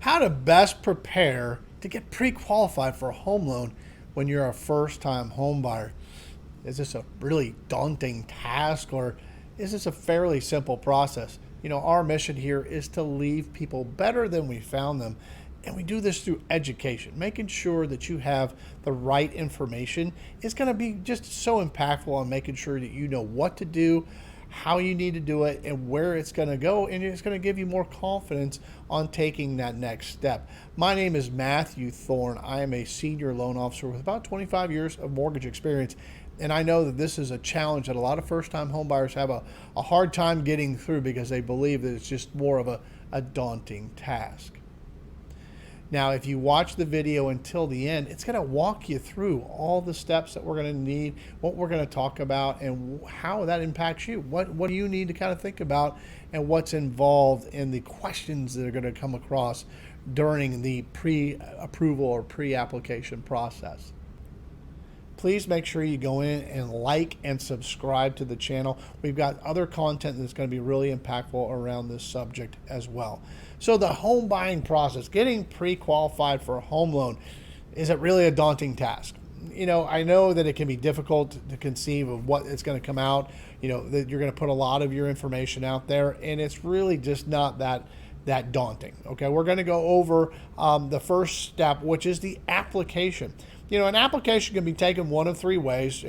how to best prepare to get pre-qualified for a home loan when you're a first-time home buyer. Is this a really daunting task, or is this a fairly simple process? Our mission here is to leave people better than we found them. And we do this through education. Making sure that you have the right information is going to be just so impactful on making sure that you know what to do, how you need to do it, and where it's going to go. And it's going to give you more confidence on taking that next step. My name is Matthew Thorne. I am a senior loan officer with about 25 years of mortgage experience. And I know that this is a challenge that a lot of first-time homebuyers have a hard time getting through because they believe that it's just more of a daunting task. Now, if you watch the video until the end, it's going to walk you through all the steps that we're going to need, what we're going to talk about, and how that impacts you. What do you need to kind of think about, and what's involved in the questions that are going to come across during the pre-approval or pre-application process. Please make sure you go in and like and subscribe to the channel. We've got other content that's going to be really impactful around this subject as well. So the home buying process, getting pre-qualified for a home loan, is it really a daunting task? I know that it can be difficult to conceive of what is going to come out, that you're going to put a lot of your information out there, and it's really just not that daunting. Okay, we're going to go over the first step, which is the application. An application can be taken one of three ways.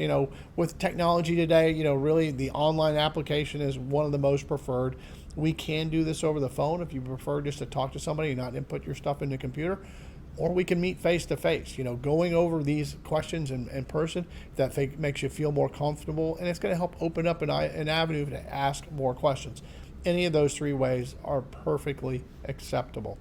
With technology today, really the online application is one of the most preferred. We can do this over the phone if you prefer just to talk to somebody and not input your stuff in the computer, or we can meet face to face. Going over these questions in person, that makes you feel more comfortable, and it's going to help open up an avenue to ask more questions. Any of those three ways are perfectly acceptable.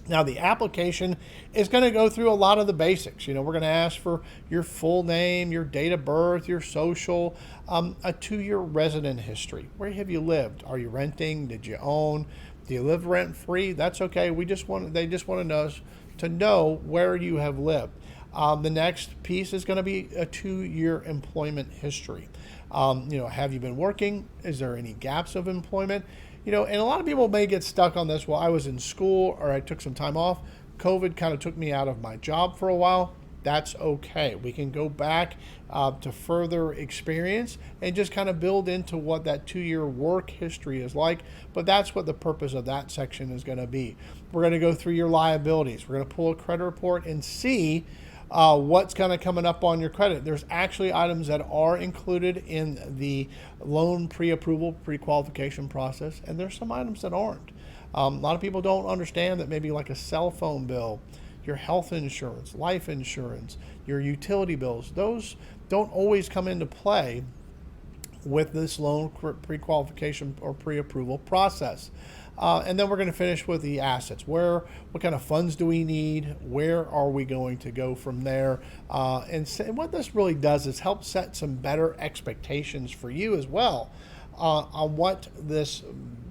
Now, the application is going to go through a lot of the basics. We're going to ask for your full name, your date of birth, your social, a 2-year resident history. Where have you lived? Are you renting? Did you own? Do you live rent-free? That's okay. They just want to know where you have lived. The next piece is going to be a 2-year employment history. Have you been working? Is there any gaps of employment? And a lot of people may get stuck on this. Well, I was in school or I took some time off. COVID kind of took me out of my job for a while. That's okay. We can go back to further experience and just kind of build into what that 2-year work history is like. But that's what the purpose of that section is going to be. We're going to go through your liabilities. We're going to pull a credit report and see what's kind of coming up on your credit. There's actually items that are included in the loan pre-approval, pre-qualification process, and there's some items that aren't. A lot of people don't understand that maybe like a cell phone bill, your health insurance, life insurance, your utility bills, those don't always come into play with this loan pre-qualification or pre-approval process. And then we're going to finish with the assets. What kind of funds do we need? Where are we going to go from there? And what this really does is help set some better expectations for you as well on what this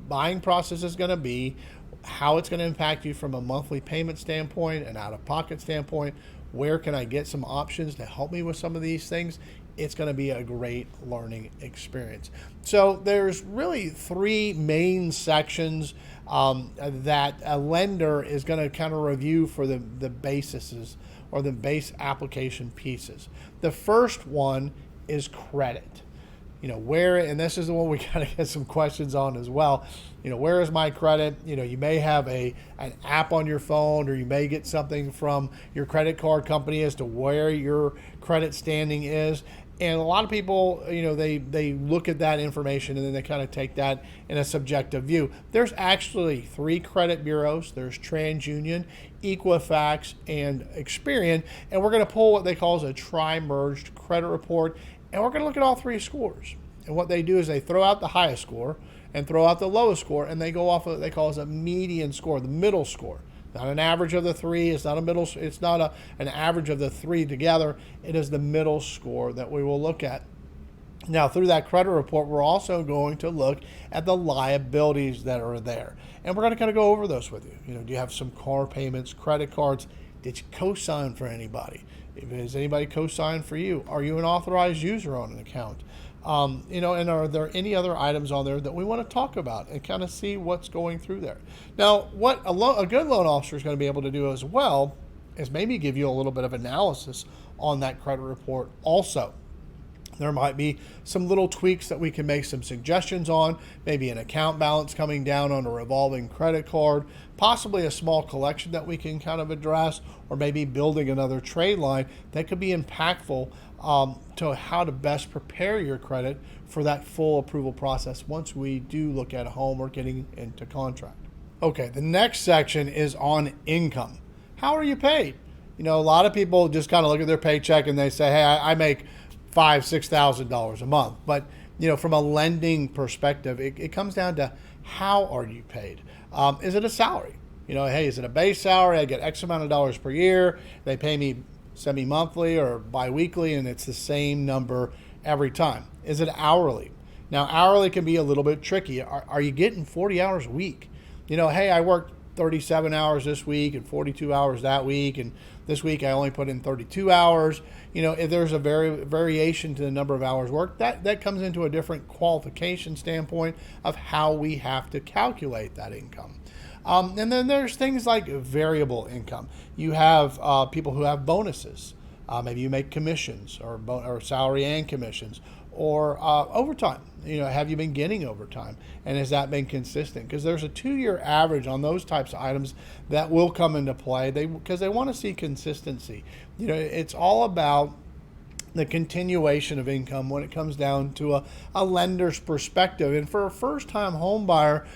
buying process is going to be, how it's going to impact you from a monthly payment standpoint, an out-of-pocket standpoint. Where can I get some options to help me with some of these things? It's going to be a great learning experience. So there's really 3 main sections that a lender is going to kind of review for the bases or the base application pieces. The first one is credit. And this is the one we kind of get some questions on as well. Where is my credit? You may have an app on your phone, or you may get something from your credit card company as to where your credit standing is. And a lot of people, they look at that information and then they kind of take that in a subjective view. There's actually 3 credit bureaus. There's TransUnion, Equifax, and Experian. And we're going to pull what they call a tri-merged credit report. And we're going to look at all 3 scores. And what they do is they throw out the highest score and throw out the lowest score. And they go off of what they call as a median score, the middle score. Not an average of the 3. It's not a middle. It's not an average of the 3 together. It is the middle score that we will look at. Now, through that credit report, we're also going to look at the liabilities that are there, and we're going to kind of go over those with you. Do you have some car payments, credit cards, Did you co-sign for anybody? Is anybody co-signed for you? Are you an authorized user on an account? And are there any other items on there that we want to talk about and kind of see what's going through there? Now, what a good loan officer is going to be able to do as well is maybe give you a little bit of analysis on that credit report also. There might be some little tweaks that we can make some suggestions on, maybe an account balance coming down on a revolving credit card, possibly a small collection that we can kind of address, or maybe building another trade line that could be impactful to how to best prepare your credit for that full approval process once we do look at a home or getting into contract. Okay, the next section is on income. How are you paid? A lot of people just kind of look at their paycheck and they say, hey, I make $5,000-$6,000 a month. But from a lending perspective, it comes down to how are you paid? Is it a salary? Hey, is it a base salary? I get X amount of dollars per year. They pay me semi-monthly or bi-weekly, and it's the same number every time. Is it hourly? Now, hourly can be a little bit tricky. Are you getting 40 hours a week? Hey, I worked 37 hours this week and 42 hours that week, and this week I only put in 32 hours. If there's a variation to the number of hours worked, that comes into a different qualification standpoint of how we have to calculate that income. And then there's things like variable income. You have people who have bonuses. Maybe you make commissions or salary and commissions or overtime. Have you been getting overtime? And has that been consistent? Because there's a 2-year average on those types of items that will come into play because they want to see consistency. It's all about the continuation of income when it comes down to a lender's perspective. And for a first-time home buyer,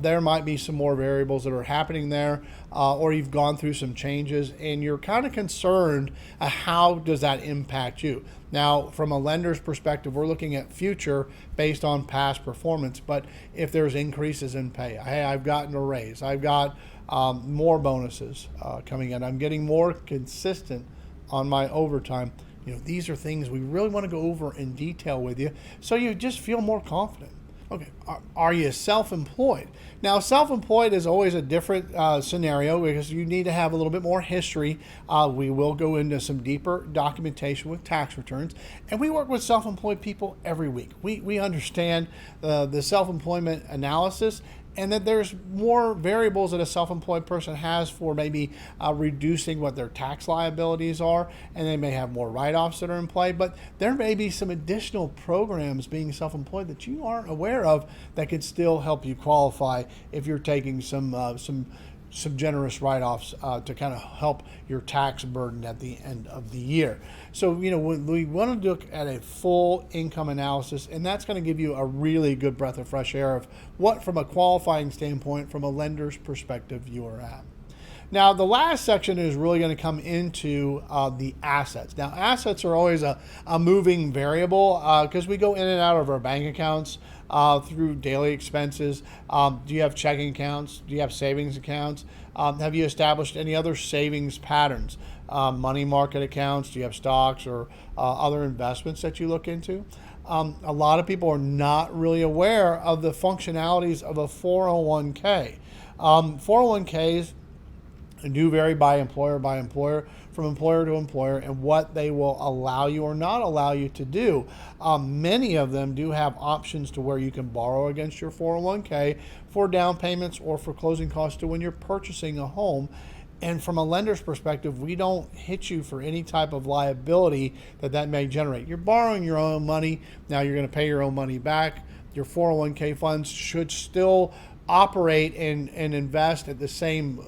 there might be some more variables that are happening there, or you've gone through some changes and you're kind of concerned how does that impact you. Now, from a lender's perspective, we're looking at future based on past performance, but if there's increases in pay, hey, I've gotten a raise, I've got more bonuses coming in, I'm getting more consistent on my overtime. These are things we really want to go over in detail with you so you just feel more confident. Okay, are you self-employed? Now, self-employed is always a different scenario because you need to have a little bit more history. We will go into some deeper documentation with tax returns, and we work with self-employed people every week. We understand the self-employment analysis and that there's more variables that a self-employed person has for maybe reducing what their tax liabilities are, and they may have more write-offs that are in play, but there may be some additional programs being self-employed that you aren't aware of that could still help you qualify if you're taking some generous write-offs to kind of help your tax burden at the end of the year. So, we want to look at a full income analysis, and that's going to give you a really good breath of fresh air of what, from a qualifying standpoint, from a lender's perspective, you are at. Now, the last section is really going to come into the assets. Now, assets are always a moving variable because we go in and out of our bank accounts through daily expenses. Do you have checking accounts? Do you have savings accounts? Have you established any other savings patterns? Money market accounts? Do you have stocks or other investments that you look into? A lot of people are not really aware of the functionalities of a 401k. 401ks do vary by employer, from employer to employer, and what they will allow you or not allow you to do. Many of them do have options to where you can borrow against your 401k for down payments or for closing costs to when you're purchasing a home. And from a lender's perspective, we don't hit you for any type of liability that may generate. You're borrowing your own money. Now you're going to pay your own money back. Your 401k funds should still operate and invest at the same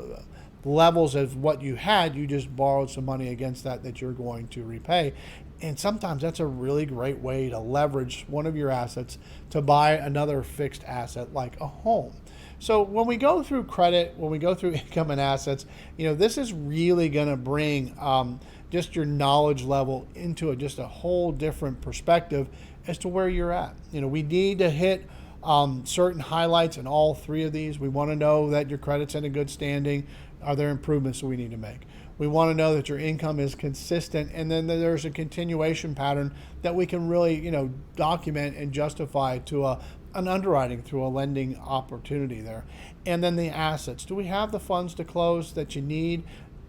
levels as what you had. You just borrowed some money against that you're going to repay. And sometimes that's a really great way to leverage one of your assets to buy another fixed asset like a home. So when we go through credit, when we go through income and assets, this is really going to bring just your knowledge level into just a whole different perspective as to where you're at. We need to hit certain highlights in all three of these. We want to know that your credit's in a good standing. Are there improvements that we need to make? We want to know that your income is consistent, and then there's a continuation pattern that we can really, document and justify to an underwriting through a lending opportunity there. And then the assets. Do we have the funds to close that you need?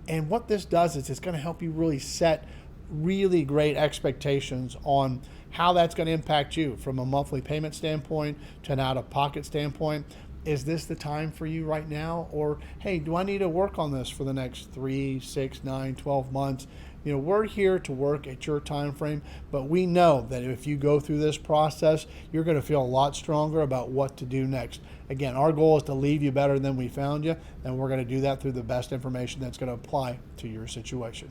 And what this does is it's going to help you really set really great expectations on how that's going to impact you from a monthly payment standpoint to an out-of-pocket standpoint. Is this the time for you right now? Or, hey, do I need to work on this for the next 3, 6, 9, 12 months? We're here to work at your time frame, but we know that if you go through this process, you're going to feel a lot stronger about what to do next. Again, our goal is to leave you better than we found you, and we're going to do that through the best information that's going to apply to your situation.